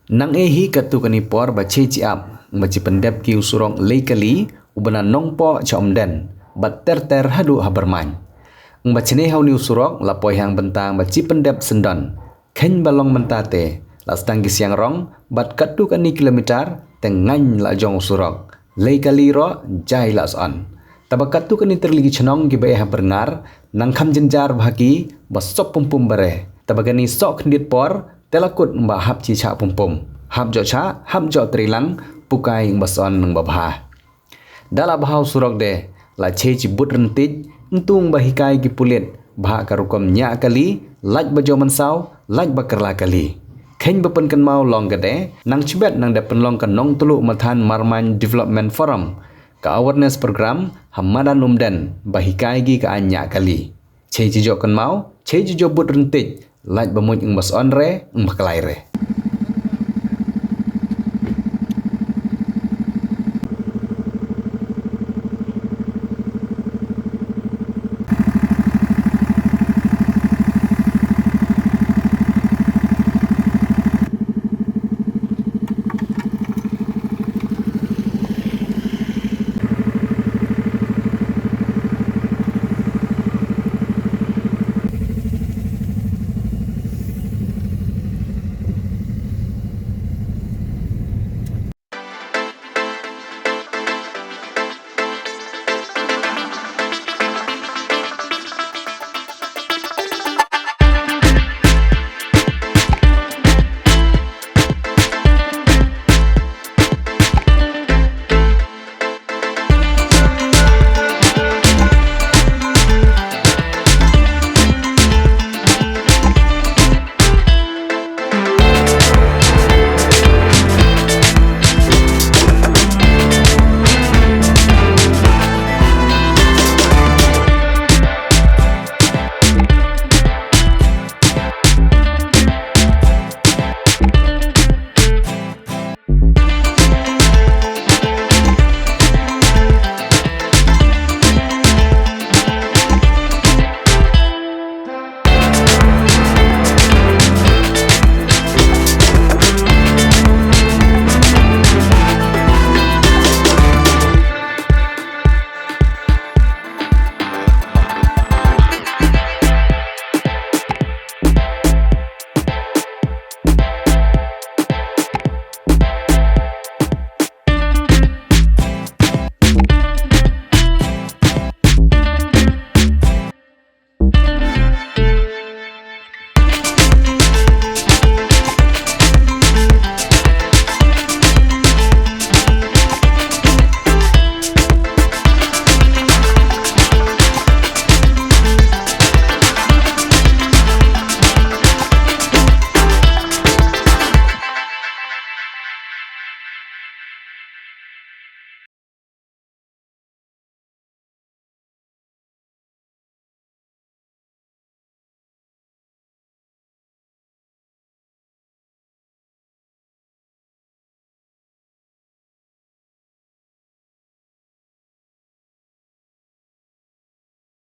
Nang ehi katu kani por bache ci ap baci pendep ki Surok leikali ubana Nongpoh cha Umden bat ter hadu haberman. Bacine hau ni Surok lapoi hang bentang baci pendep sendon khen balong mentate la Sdang ki siang rong bat katu kani kilometer tengan la Jong Surok leikali ro jai la son. Tabakat tu kani terligi cenong ki bae berngar nang kham jenjar bhaki basop pumpum bare. Tabagani sok kendit por telakut mbah hap ci cha pumpum. Hap jo cha, hap jo trilang pukai bason nang babha. Dala bahau Surok de la ci but rentit entung bahikai ki pulit bah karukom nya kali laj bajo mansau laj bakerla kali. Khen bepen kan mau long gede nang cibet nang depen long kan nong tulu mathan Marman Development Forum ka awareness program hamadan Umden bahikai gi ka anya kali. Ci jo kan mau, ci jo but rentit laj bamuj ing bason re ing baklai re.